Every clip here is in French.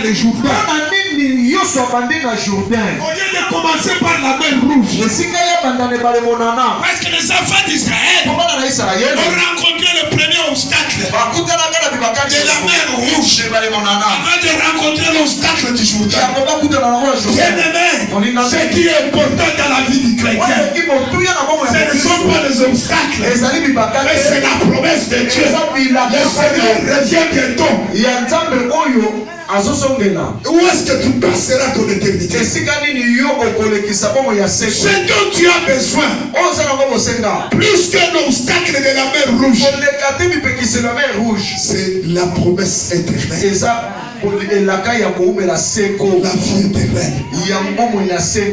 dans le Jourdain. Au lieu de commencer par la mer Rouge. Parce que les enfants d'Israël ont rencontré le premier obstacle de la mer Rouge avant de rencontrer l'obstacle du Jourdain. Bien-aimé, ce qui est important dans la vie du chrétien, ce ne sont pas les obstacles, mais c'est la promesse de Dieu. Le Seigneur revient bientôt. Où est-ce que tu passeras ton éternité? Ce dont tu as besoin, plus qu'un obstacle de la mer Rouge, c'est la promesse éternelle. La vie éternelle.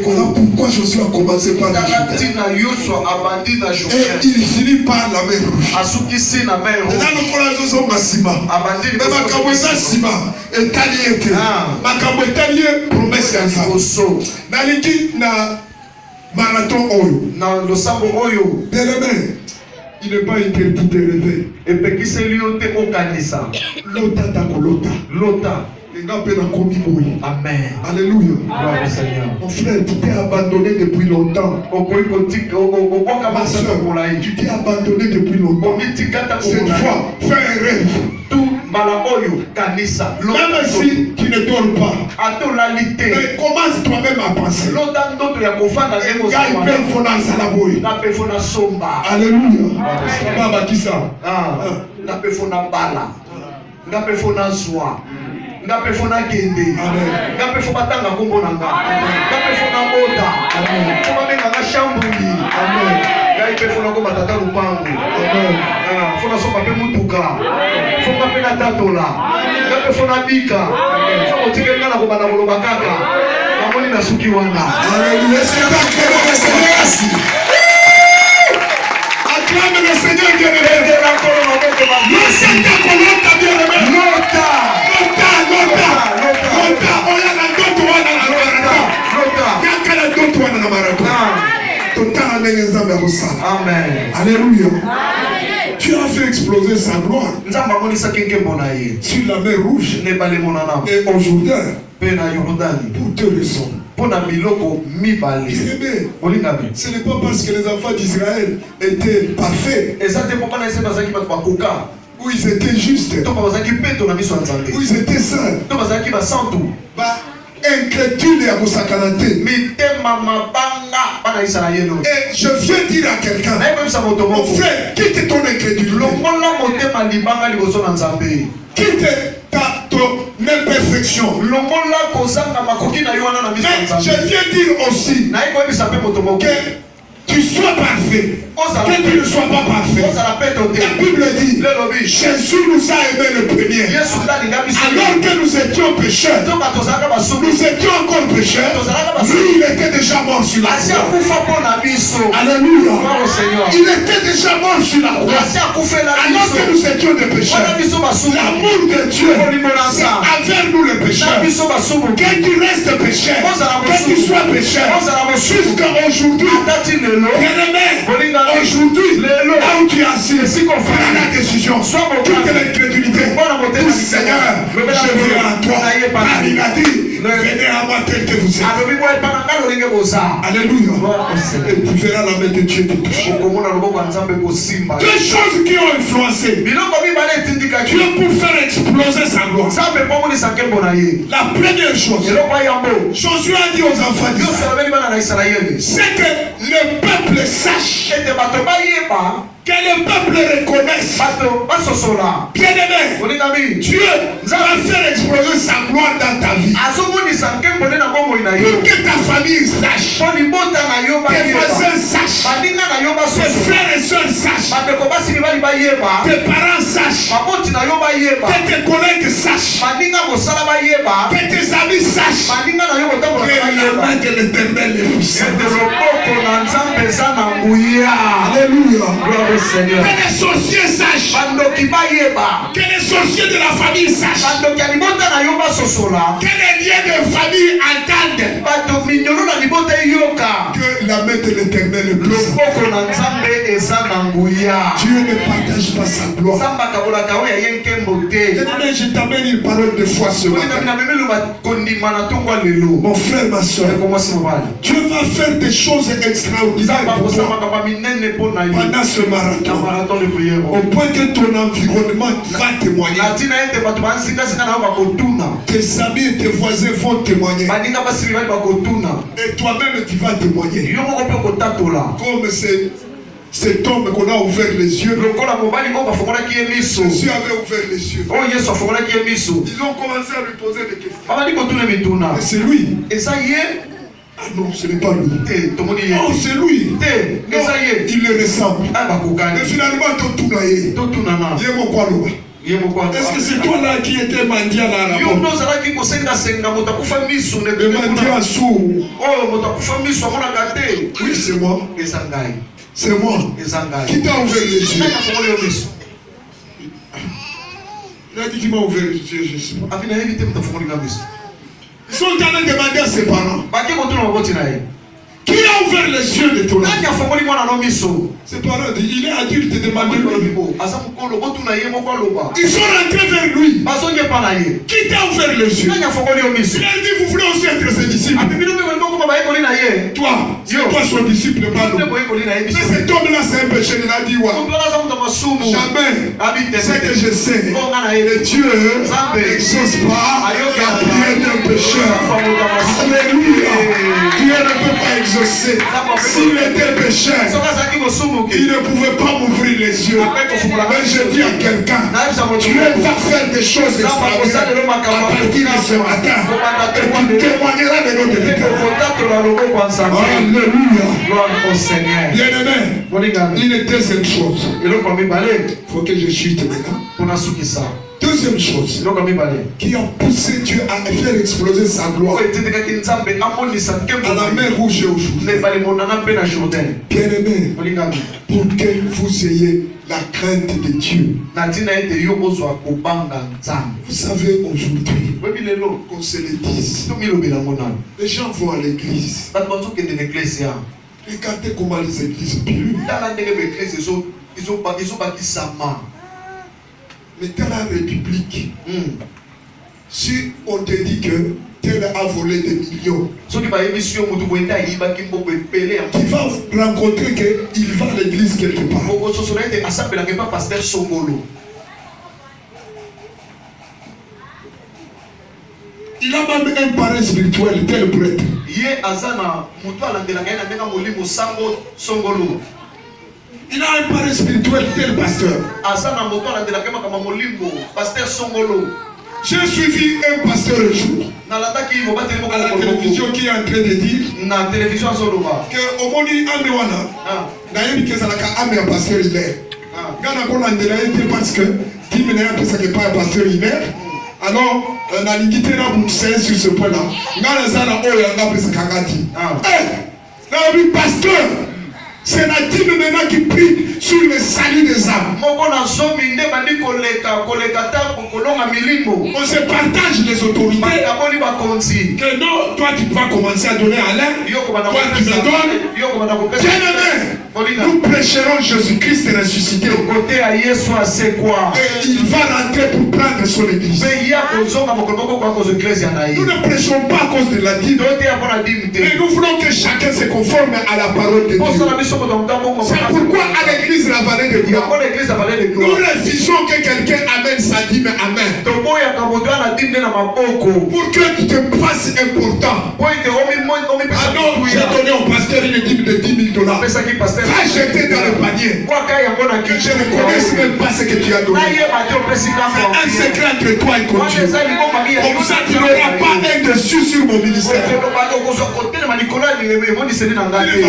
Voilà pourquoi Josué a commencé par le Jourdain. Et il finit par la mer Rouge. Marathon oyo. Il n'est pas interdit de rêver. Lota. Amen. Alléluia. Mon frère, tu t'es abandonné depuis longtemps. Ma soeur, tu t'es abandonné depuis longtemps. Cette fois, fais un rêve. Même si tu ne dors pas, mais commence toi-même à penser. Alléluia. Ngapefona kende ngapefona tanga kombo nanga ngapefona bota komamenga ngashambuli amen ngapefona ko matata lupangu amen fona so pape mutuka fona pe na tatola ngapefona bika fona otikenga na ko bana boloba kaka namoni na suki wana haleluya c'est acclame le Seigneur bien-aimé. Amen. Alléluia. Tu as fait exploser sa gloire sur la mer Rouge et au Jourdain pour deux raisons. Ce n'est pas parce que les enfants d'Israël étaient parfaits ou ils étaient justes ou ils étaient saints. Incrédule à Moussakanate. Et je viens dire à quelqu'un, mon frère, quitte ton incrédulité. Quitte ton imperfection. Mais je viens dire aussi que tu sois parfait, que tu ne sois pas parfait. La Bible dit, Jésus nous a aimés le premier. Alors que nous étions pécheurs, nous étions encore pécheurs, lui il était déjà mort sur la croix. Alléluia. Il était déjà mort sur la croix. Alors que nous étions des pécheurs, l'amour de Dieu c'est envers nous les pécheurs. Que tu restes pécheur, que tu sois pécheur, jusqu'à aujourd'hui. Bien-aimé, aujourd'hui, là où tu es assis, prends la décision. Toute l'incrédulité. Tout Seigneur, je viens à toi. Car il a dit, venez à moi tel que vous êtes. Alléluia. Et tu verras la main de Dieu te toucher. Deux choses qui ont influencé Dieu pour faire exploser sa gloire. La première chose, Josué a dit aux enfants d'Israël, c'est que le peuple sache, que le peuple reconnaisse. Bien-aimé, Dieu va faire exploser sa gloire dans ta vie. Pour que ta famille sache, tes voisins sachent, tes frères et soeurs sachent, tes parents sachent, que tes collègues sachent, que tes amis sachent que la main de l'Éternel est puissante. Alléluia. Seigneur. Que les sorciers sachent, que les sorciers de la famille sachent, que les liens de famille entendent, que La main de l'Éternel est puissante. Dieu ne partage pas sa gloire. Et je t'amène une parole de foi ce matin. Mon frère, ma soeur, Dieu va faire des choses extraordinaires pour toi pendant ce marathon. Au point que ton environnement va témoigner. Tes amis et tes voisins vont témoigner. Et toi-même tu vas témoigner. Comme cet homme qu'on a ouvert les yeux. Jésus avait ouvert les yeux. Ils ont commencé à lui poser des questions. Et c'est lui. Ah non, ce n'est pas lui. Oh, c'est lui. Non, il le ressemble. Mais finalement, est-ce que c'est toi là qui étais mendiant là? Le mendiant sourd. Oui, c'est moi. C'est moi. Qui t'a ouvert les yeux? Il a dit qu'il m'a ouvert les yeux, je sais pas. Ils sont en train de demander à ses parents. Qui a ouvert les yeux de ton enfant? Ses parents disent, il est adulte, demande-lui. Ils sont rentrés vers lui. Qui t'a ouvert les yeux? Il a dit, vous voulez aussi être ses disciples. Toi, toi son disciple, pardon. Mais cet homme-là, c'est un péché. Il a dit, ouais. Jamais. C'est que je sais. Que Dieu n'exauce pas la prière d'un pécheur. Alléluia. Dieu ne peut pas exaucer. S'il était pécheur, il ne pouvait pas m'ouvrir les yeux. Mais je dis à quelqu'un, Dieu va faire des choses extraordinaires à partir de ce matin. Et tu témoigneras de notre Alléluia. Bien-aimé, une deuxième chose. Il faut que je chute maintenant. Deuxième chose qui a poussé Dieu à faire exploser sa gloire à la mer Rouge aujourd'hui. Bien-aimé, pour que vous ayez la crainte de Dieu. Vous savez aujourd'hui, qu'on se le dise, les gens vont à l'église. Regardez comment les églises brûlent. Mais dans la République, si on te dit que tel a volé des millions, tu vas rencontrer qu'il va à l'église quelque part. Il a même un parrain spirituel, tel prêtre. Il a un parrain spirituel, tel pasteur. J'ai suivi un pasteur un jour à la télévision qui est en train de dire que au moni amewana nayebi kezalaka ame ya pasteur Hilaire. Ngana kolandela ete parce que timena ya pesa ke pas pasteur Hilaire. Alors nalingi te na butse sur ce point là. Ngana zana oyo anga pesa kangati. Nayebi pasteur. C'est la dîme maintenant qui prie sur le salut des âmes. On se partage les autorités. Que non, toi tu vas commencer à donner à l'un. Toi tu me donnes. Bien-aimé, nous prêcherons Jésus-Christ ressuscité. Et il va rentrer pour prendre son église. Nous ne prêchons pas à cause de la dîme. Mais nous voulons que chacun se conforme à la parole de Dieu. C'est pourquoi à l'église la vallée de gloire, nous refusons que quelqu'un amène sa dîme à main. Pour que tu te fasses important. Alors, j'ai donné au pasteur une dîme de $10,000. Va jeter dans le panier. Que je ne connaisse même pas ce que tu as donné. C'est un secret entre toi et Dieu. Comme ça, tu n'auras pas un dessus sur mon ministère. Tu ne vas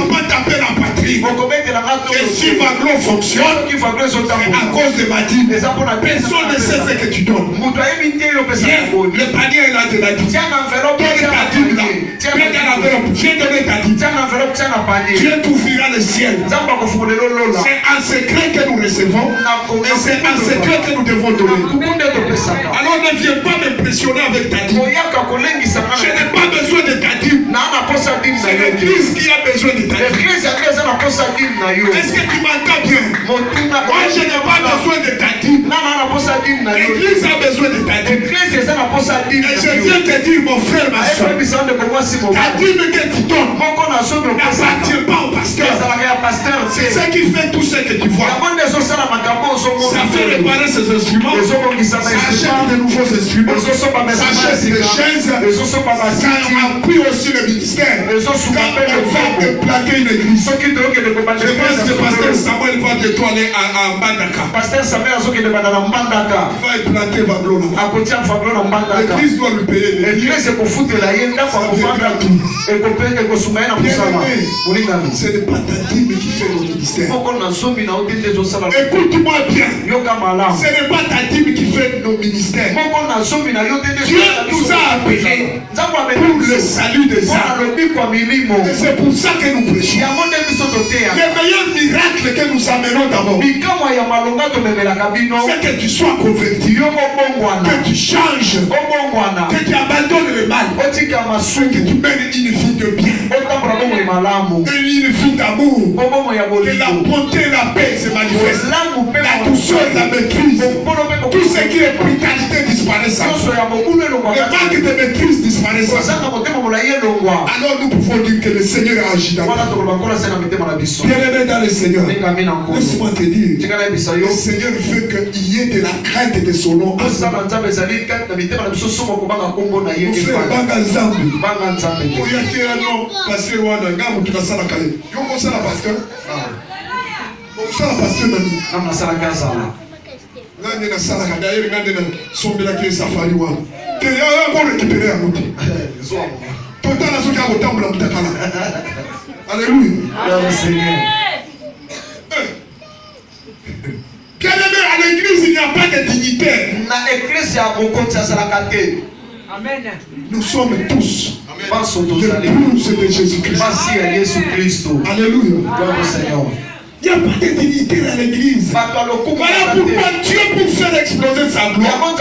pas taper la patrie. Et si ma gloire fonctionne, c'est à cause de ma dîme. Personne ne sait ce que tu donnes. Le panier est là de la dîme. Donne ta dîme là. Mets ta enveloppe. J'ai donné ta dîme. Dieu t'ouvrira le ciel. C'est un secret que nous recevons. Et c'est un secret que nous devons donner. Alors ne viens pas m'impressionner avec ta dîme. Je n'ai pas besoin de ta dîme. C'est l'église qui a besoin de ta dîme. Est-ce que tu m'entends bien? Moi, je n'ai pas besoin de ta dîme. L'église a besoin de ta dîme. Et je viens te dire, mon frère, ma soeur, ta dîme que tu donnes n'appartient pas au pasteur. C'est ce qui fait tout ce que tu vois. Ça fait réparer ses instruments. Ça achète de nouveaux instruments. Ça achète des chaises. Ça appuie aussi le ministère. Quand on va planter une église. Je pense que pasteur Samuel va bientôt aller à Mbandaka. Il va planter Vablona. L'église doit lui payer. Ce n'est pas ta dîme qui fait le ministère. Écoute-moi bien. Ce n'est pas ta dîme qui fait nos ministères. Dieu nous a appelés pour le salut des âmes. Et c'est pour ça que nous prêchons. Les meilleurs miracles que nous amenons d'abord, c'est que tu sois converti, que tu changes, que tu abandonnes le mal, que tu mènes une vie de bien, une vie d'amour, que la bonté et la paix se manifestent, la douceur, la maîtrise, tout ce qui est brutalité disparaissant, le manque de maîtrise disparaissant. Alors nous pouvons dire que le Seigneur a agi dans nous. Bien-aimé dans le Seigneur, laisse-moi te dire, le Seigneur veut qu'il y ait de la crainte de son nom. Mon frère, banga nzambe. Oya te ano pasteur wana ngamu tukasala kale. Yoko sala pasteur. Sala pasteur nani. Namna sala kaza. Ngande na sala kada yeri ngande na sombela ke safari wana. Te ya ko récupérer amuti. Totala soki akotambola mutakala. Alléluia. Bien-aimé, à l'église, il n'y a pas de dignitaire. Amen. Nous sommes tous l'épouse de Jésus-Christ. Alléluia. Il n'y a pas de dignité à l'église. Voilà pourquoi Dieu, pour faire exploser sa gloire,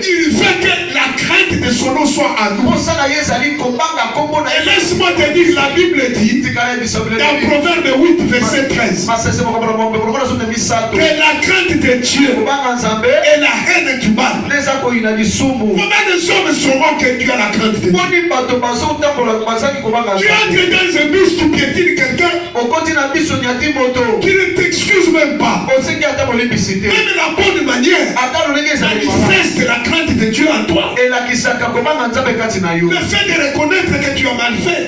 il veut que la crainte de son nom soit à nous. Et laisse-moi te dire, la Bible dit, dans Proverbe 8, verset 13, que la crainte de Dieu et la haine du mal. Combien de hommes sauront que Dieu a la crainte de Dieu? Tu entres dans un bus, tu piétines quelqu'un qui ne t'excuse même pas. Même la bonne manière manifeste la crainte de Dieu en toi. Le fait de reconnaître que tu as mal fait,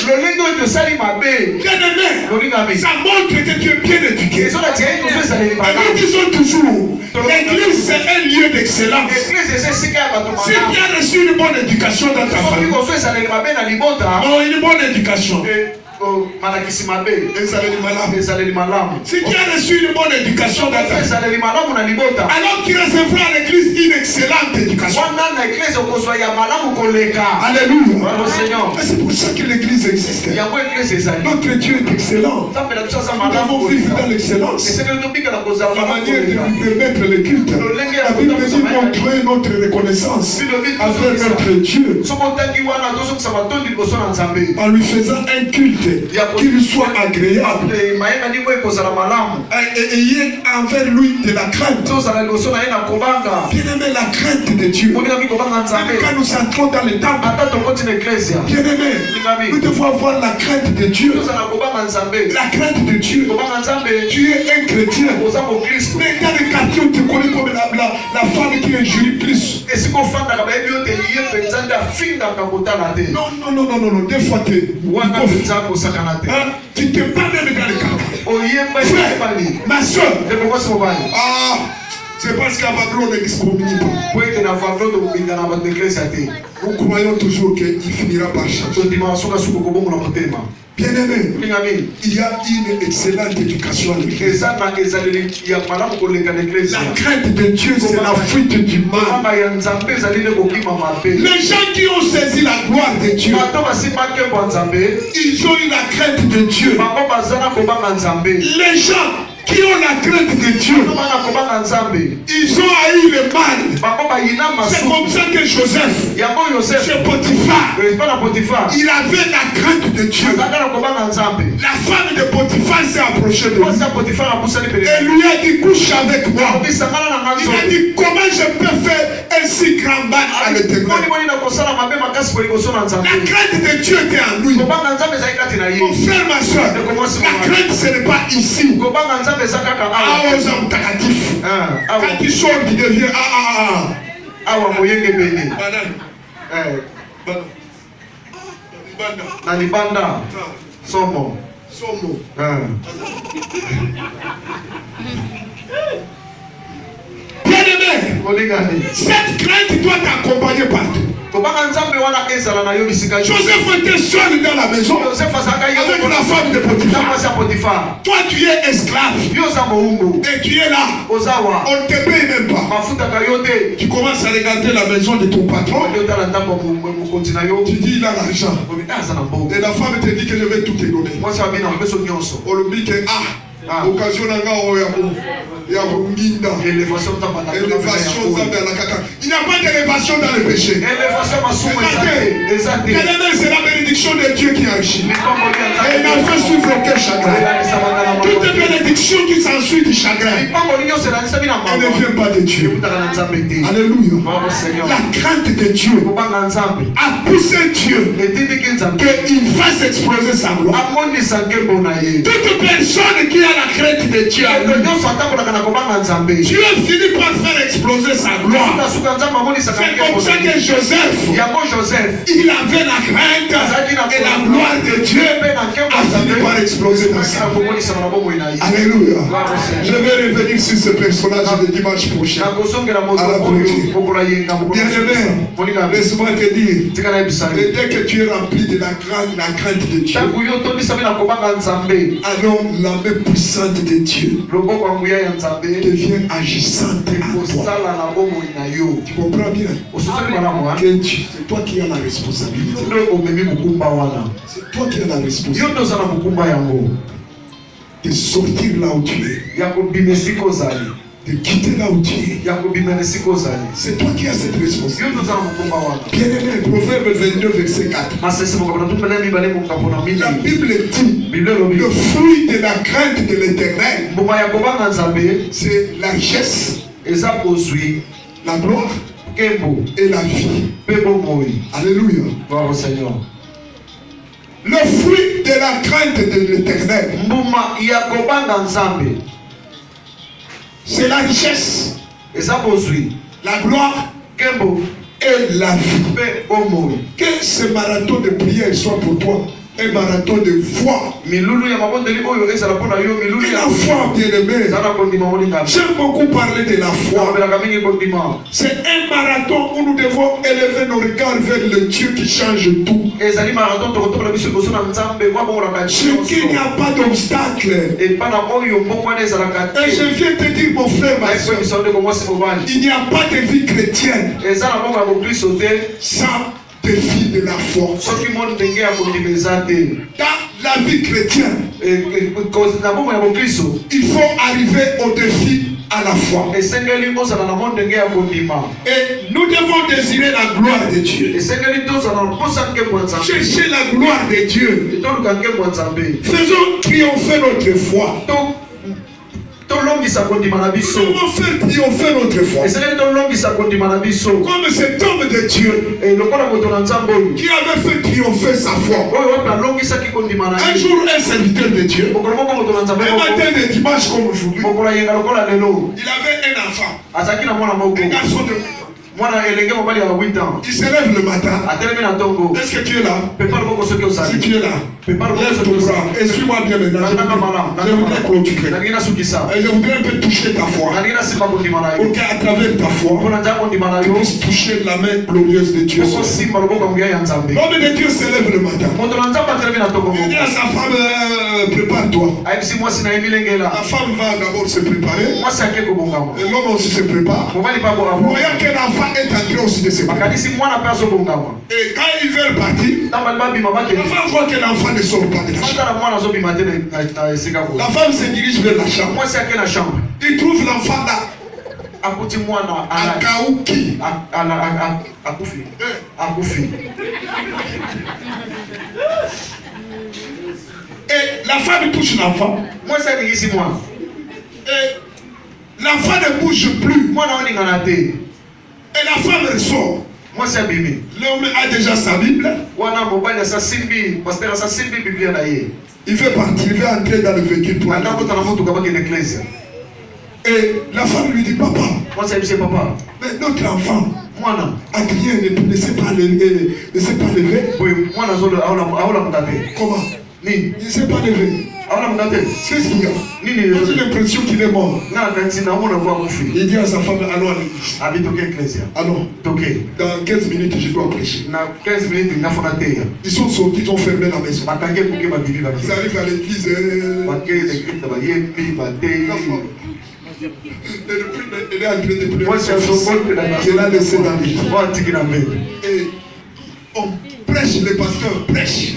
ça montre que tu es bien éduqué. Et nous disons toujours, l'église c'est un lieu d'excellence. Si tu as reçu une bonne éducation dans ta famille, une bonne éducation, si tu as reçu une bonne éducation dans ta famille, alors tu recevras à l'église une excellente éducation. Alléluia. C'est pour ça que l'église existe. Notre Dieu est excellent. Nous devons vivre dans l'excellence. La manière de lui permettre le culte. La Bible dit montrer notre reconnaissance envers notre Dieu en lui faisant un culte qui lui soit agréable et ayez envers lui de la crainte. Bien-aimé, la crainte de Dieu. Même quand nous entrons dans le temple, bien-aimé, nous devons avoir la crainte de Dieu. La crainte de Dieu. Tu es un chrétien, mais dans le quartier on te connaît comme la femme qui injurie plus. Non, des fois tu te parles même dans le cadre. Frère, ma soeur, c'est parce qu'Avaglo n'excommunie pas. Nous croyons toujours qu'il finira par changer. Bien-aimé, il y a une excellente éducation à l'église. La crainte de Dieu, c'est la fuite du mal. Les gens qui ont saisi la gloire de Dieu, ils ont eu la crainte de Dieu. Les gens qui ont la crainte de Dieu, ils ont haï le mal. C'est comme ça que Joseph, chez Potiphar, il avait la crainte de Dieu. La femme de Potiphar s'est approchée de lui et lui a dit, couche avec moi. Il a dit, comment je peux faire un si grand mal à l'Éternel? La crainte de Dieu était en lui. Mon frère, ma soeur, la crainte ce n'est pas ici. Quand il sort, il devient Bien-aimé, cette crainte doit t'accompagner partout. Joseph était seul dans la maison avec la femme de Potiphar. Toi tu es esclave et tu es là. On ne te paye même pas. Tu commences à regarder la maison de ton patron. Tu dis il a l'argent. Et la femme te dit que je vais tout te donner. On lui dit que occasion il n'y a pas d'élévation dans le péché. C'est la bénédiction de Dieu qui agit. Et il n'a fait suivre aucun chagrin. Toute bénédiction qui s'ensuit du chagrin, elle ne vient pas de Dieu. Alléluia. La crainte de Dieu a poussé Dieu qu'il fasse exploser sa gloire. Toute personne qui a la crainte de Dieu, Dieu finit par faire exploser sa gloire. C'est comme ça que Joseph, il avait la crainte et la gloire de Dieu a fini par exploser dans sa vie. Alléluia. Je vais revenir sur ce personnage le dimanche prochain à la beauté. Bien-aimé, laisse-moi te dire, dès que tu es rempli de la crainte de Dieu, alors la main puissante de Dieu devient agissante à toi. Tu comprends bien? C'est toi qui as la responsabilité. C'est toi qui as la responsabilité de sortir là où tu es, de quitter là où tu es. C'est toi qui as cette responsabilité. Bien-aimé, Proverbe 22, verset 4. La Bible dit, le fruit de la crainte de l'Éternel, c'est la richesse, la gloire et la vie. Alléluia. Le fruit de la crainte de l'Éternel, c'est la richesse, la gloire et la vie. Que ce marathon de prière soit pour toi un marathon de foi. Et la foi, bien-aimé, j'aime beaucoup parler de la foi. C'est un marathon où nous devons élever nos regards vers le Dieu qui change tout. Sur qui il n'y a pas d'obstacle. Et je viens te dire, mon frère, ma soeur, il n'y a pas de vie chrétienne sans défi de la foi. Dans la vie chrétienne, il faut arriver au défi à la foi. Et nous devons désirer la gloire de Dieu. Chercher la gloire de Dieu. Faisons triompher notre foi. Nous devons faire triompher notre foi. Comme cet homme de Dieu qui avait fait triompher sa foi. Un jour, un serviteur de Dieu, un matin de dimanche comme aujourd'hui, il avait un enfant, un garçon de 8 ans. Il se lève le matin. Est-ce que tu es là? Si tu es là, lève ton bras et suis-moi bien maintenant. Je voudrais clôturer. Et je voudrais un peu toucher ta foi. Pour qu'à travers ta foi, tu puisses toucher la main glorieuse de Dieu. L'homme de Dieu se lève le matin. Il dit à sa femme, prépare-toi. La femme va d'abord se préparer. Et l'homme aussi se prépare. Voyant qu'un enfant l'enfant est entré aussi de ses parents. Et quand ils veulent partir, l'enfant voit que l'enfant ne sort pas de la chambre. La femme se dirige vers la chambre. Il trouve l'enfant là. Akauki. Et la femme touche l'enfant. Et l'enfant ne bouge plus. Et la femme ressort. L'homme a déjà sa Bible. Il veut partir, il veut entrer dans le véhicule pour aller. Et la femme lui dit, papa, mais notre enfant, Adrien ne sait pas lever. Comment? Il ne s'est pas levé. Qu'est-ce qu'il y a? J'ai l'impression qu'il est mort. Il dit à sa femme, allons à l'église. Allons. Dans 15 minutes, je dois prêcher. Ils sont sortis, ils ont fermé la maison. Ils arrivent à l'église. Elle est en train de pleurer. Elle a laissé dans l'île. Et on prêche, le pasteur prêche.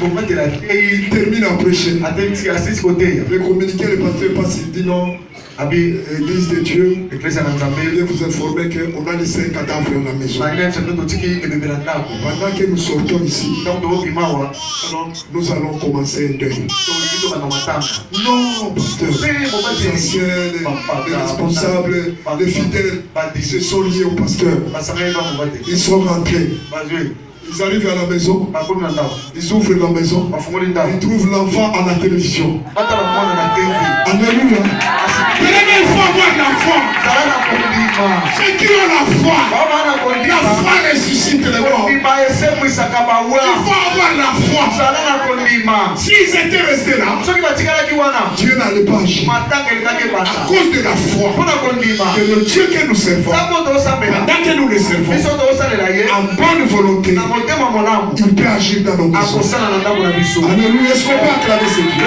Et il termine à prêcher. Le communiqué, le pasteur passe, il dit non. Église de Dieu, je vais vous informer qu'on a laissé un cadavre dans la maison. Pendant que nous sortons ici, nous allons commencer un deuil. Non, pasteur, les anciens, les responsables, les fidèles, ils se sont liés au pasteur. Ils sont rentrés. Ils arrivent à la maison, ils ouvrent la maison, ils trouvent l'enfant à la télévision. Alléluia. Il faut avoir la foi. Ceux qui ont la foi ressuscite les morts. Il faut avoir la foi. S'ils étaient restés là, Dieu n'allait pas agir. À cause de la foi, de le Dieu que nous servons, pendant que nous le servons, en bonne volonté, il peut agir dans nos maisons. Alléluia. Est-ce qu'on peut acclamer ce Dieu?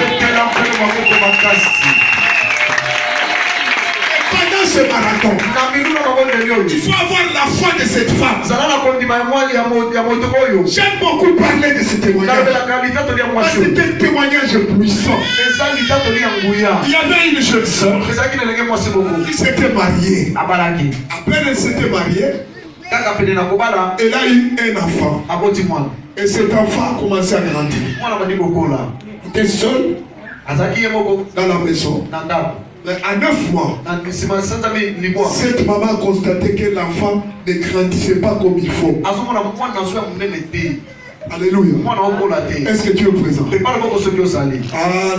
Pendant ce marathon, il faut avoir la foi de cette femme. J'aime beaucoup parler de ce témoignage. C'est un témoignage puissant. Il y avait une jeune soeur qui s'était mariée. Après elle s'était mariée, elle a eu un enfant. Et cet enfant a commencé à grandir. Il était seul dans la maison. Mais à 9 mois, cette maman a constaté que l'enfant ne grandissait pas comme il faut. Alléluia. Est-ce que tu es présent? Ah,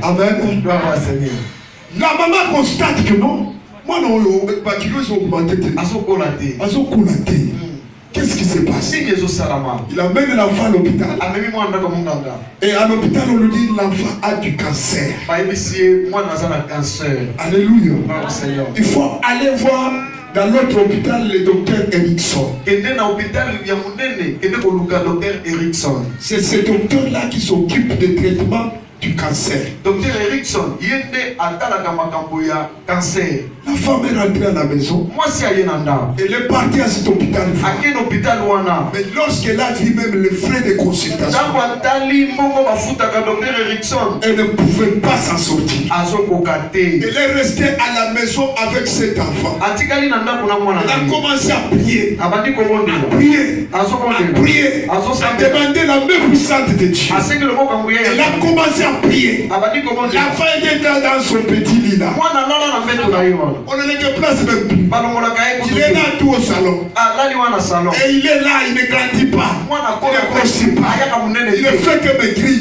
Amen. La maman constate que non. Moi, non, ils ont augmenté. Qu'est-ce qui s'est passé? Il amène l'enfant à l'hôpital. Et à l'hôpital, on lui dit l'enfant a du cancer. Alléluia. Il faut aller voir dans l'autre hôpital le docteur Erickson. C'est ce docteur-là qui s'occupe des traitements du cancer. Docteur Erickson, cancer. La femme est rentrée à la maison. Elle est partie à cet hôpital. Mais lorsqu'elle a vu même les frais de consultation, elle ne pouvait pas s'en sortir. Elle est restée à la maison avec cet enfant. Elle a commencé à prier. À demander la main puissante de Dieu. Elle a commencé à prier. L'enfant était dans son petit lit là. On ne le déplace même plus. Il est là tout au salon. Et il est là, il ne grandit pas. Il ne grossit pas. Il ne fait que maigrir.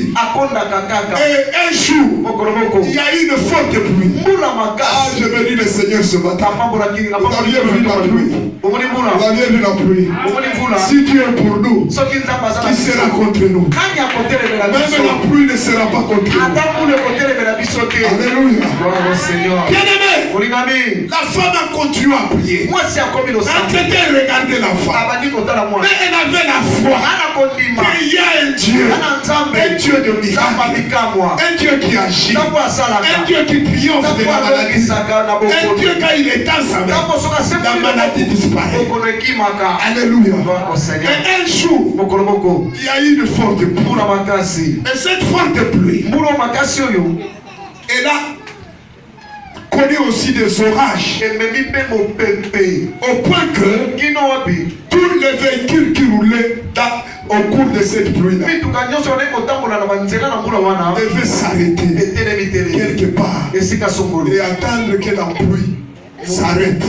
Et un jour, il y a eu une forte pluie. Ah, je bénis le Seigneur ce matin. Vous aviez vu la pluie. Vous aviez vu la pluie. Si Dieu est pour nous, qui sera contre nous? Même la pluie ne sera pas contre nous. Alléluia. Bien-aimé, la femme a continué à prier. L'entretien regardait l'enfant. Mais elle avait la foi qu'il y a un Dieu de miracle, un Dieu qui agit, un Dieu qui triomphe de la maladie, un Dieu quand il est dans sa main, la maladie disparaît. Alléluia. Et un jour, il y a eu une forte pluie. Et cette forte pluie, elle a connu aussi des orages. Au point que tous les véhicules qui roulaient au cours de cette pluie-là devaient s'arrêter quelque part et attendre que la pluie s'arrête.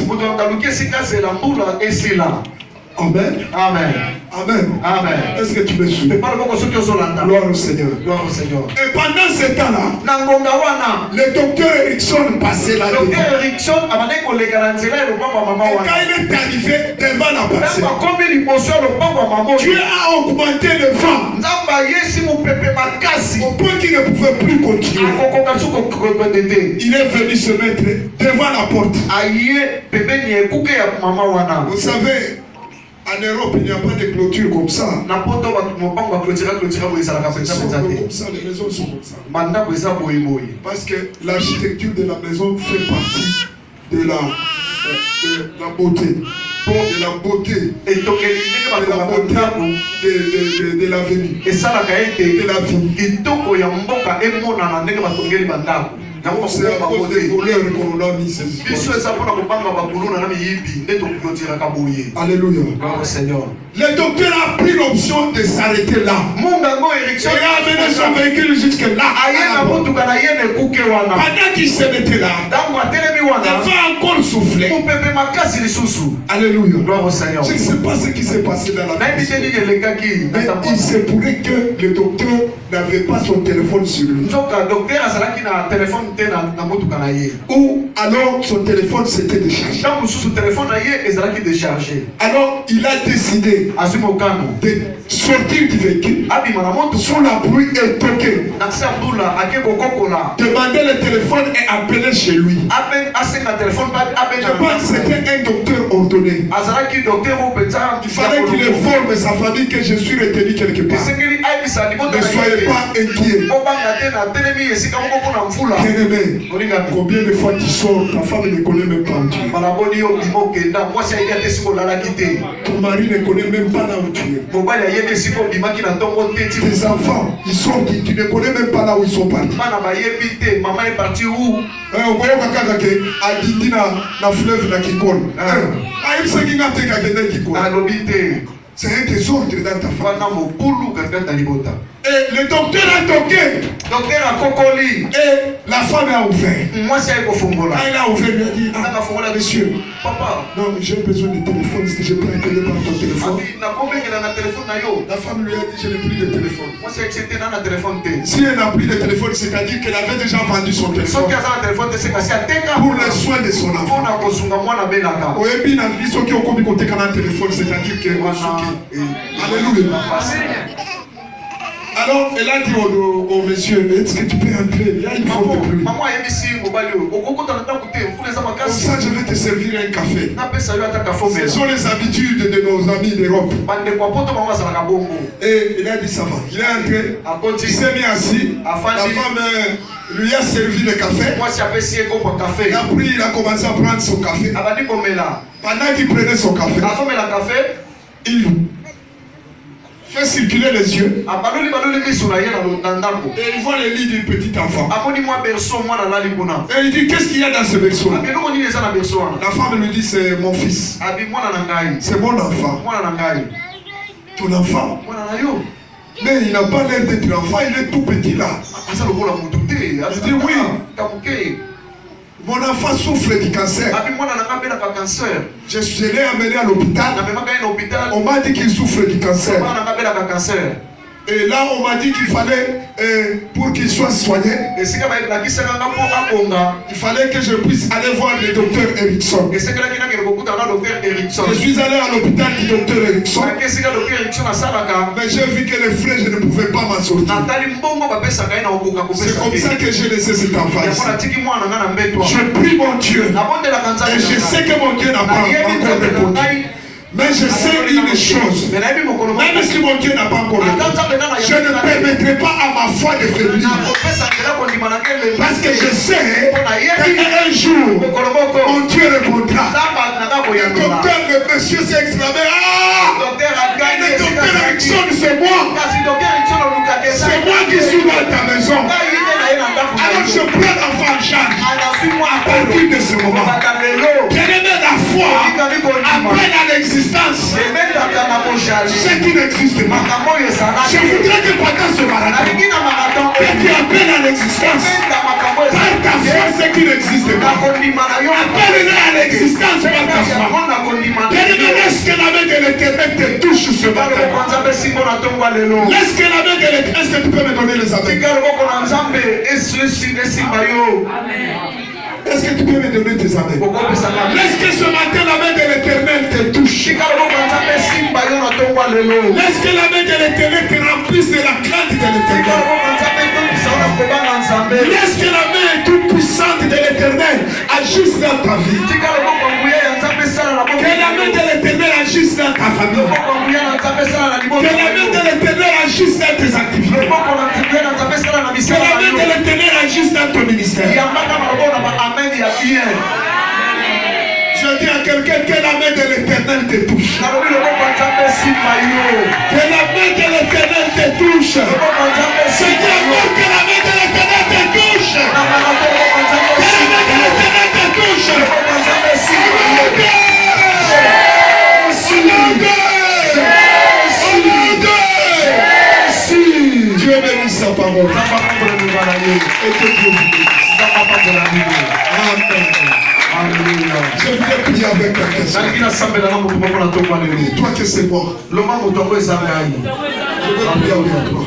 Amen. Amen. Amen. Amen. Est-ce que tu me suis? Gloire au Seigneur. Gloire au Seigneur. Et pendant ce temps-là, le docteur Erickson passait là devant. Et quand il est arrivé devant la parcelle, Dieu a augmenté le vent au point qu'il ne pouvait plus continuer. Il est venu se mettre devant la porte. Vous savez, en Europe, il n'y a pas de clôture comme ça. Les maisons sont comme ça. Parce que l'architecture de la maison fait partie de la beauté. De la beauté. De la venue. De la vie. C'est à cause des voleurs qu'on a mis ces histoires. Alléluia. Le docteur a pris l'option de s'arrêter là. Il a amené son véhicule jusque là. Pendant qu'il se mettait là, il va encore souffler. Alléluia. Je ne sais pas ce qui s'est passé dans la vie. Mais il se pourrait que le docteur n'avait pas son téléphone sur lui. Ou alors son téléphone s'était déchargé. Alors il a décidé de sortir du véhicule sous la pluie et toquer. Demander le téléphone et appeler chez lui. Je pense que c'était un docteur ordonné. Il fallait qu'il informe sa famille que je suis retenu quelque part. Ne soyez pas inquiets. Bien-aimé, combien de fois tu sors, ta femme ne connaît même pas où tu es. Ton mari ne connaît même pas là où tu es. Tes enfants, ils sortent, tu ne connais même pas là où ils sont partis. Maman est partie où? C'est un désordre dans ta famille. Et le docteur a toqué. Et la femme a ouvert. Elle a ouvert, lui a dit, monsieur, papa, non, j'ai besoin de téléphone, est-ce que je peux appeler par ton téléphone? La femme lui a dit, je n'ai plus de téléphone. Si elle n'a plus de téléphone, c'est-à-dire qu'elle avait déjà vendu son téléphone pour les soins de son enfant. C'est-à-dire que alléluia. Alors, elle a dit au monsieur, est-ce que tu peux entrer? Il y a une forte pluie. Comme ça, je vais te servir un café. Ce sont les habitudes de nos amis d'Europe. Et il a dit, ça va. Il est entré, il s'est mis assis. La femme lui a servi le café. Et après, il a commencé à prendre son café. Pendant qu'il prenait son café, il fait circuler les yeux. Et il voit le lit du petit enfant. Et il dit, qu'est-ce qu'il y a dans ce berceau? La femme lui dit, c'est mon fils. C'est mon enfant. Ton enfant? Mais il n'a pas l'air d'être enfant, il est tout petit là. Je dis oui. Mon enfant souffre du cancer. Je l'ai amené à l'hôpital. On m'a dit qu'il souffre du cancer. Et Et là, on m'a dit qu'il fallait, pour qu'il soit soigné, il fallait que je puisse aller voir le docteur Erickson. Je suis allé à l'hôpital du docteur Erickson. Mais j'ai vu que les frais, je ne pouvais pas m'en sortir. C'est comme ça que j'ai laissé cet enfant ici. Je prie mon Dieu. Et je sais que mon Dieu n'a pas encore répondu. Mais je sais une chose, même si mon Dieu n'a pas encore répondu, je ne permettrai pas à ma foi de faiblir. Parce que je sais qu'un jour, mon Dieu répondra. Le docteur, le monsieur s'est exclamé, ah, le docteur Erickson, c'est moi. C'est moi qui suis dans ta maison. Alors je prends l'enfant en charge. À partir de ce moment, bien-aimé, la foi appelle à l'existence ce qui n'existe pas. Je voudrais que pendant ce marathon, que tu appelles à l'existence par ta foi ce qui n'existe pas. Appelle-le à l'existence par ta foi. Bien-aimé, laisse que la main de l'Éternel te touche ce matin. Laisse que la main de l'Éternel. Est-ce que tu peux me donner les amis? Est-ce que tu peux me donner tes amis? Laisse que ce matin la main de l'Éternel te touche. Laisse que la main de l'Éternel te remplisse de la crainte de l'Éternel. Laisse que la main toute puissante de l'Éternel agisse dans ta vie. Que la main de l'Éternel agisse dans ta famille. Que la main de l'Éternel agisse dans tes activités. Que la main de l'Éternel agisse dans ton ministère. Je dis à quelqu'un que la main de l'Éternel te touche. Que la main de l'Éternel te touche. C'est encore que la main de l'Éternel te touche. Que la main de l'Éternel te touche. Dieu bénisse sa parole. Et que Dieu vous bénisse. Amen. Je voudrais prier avec quelqu'un. Toi que c'est moi. Je veux prier avec toi.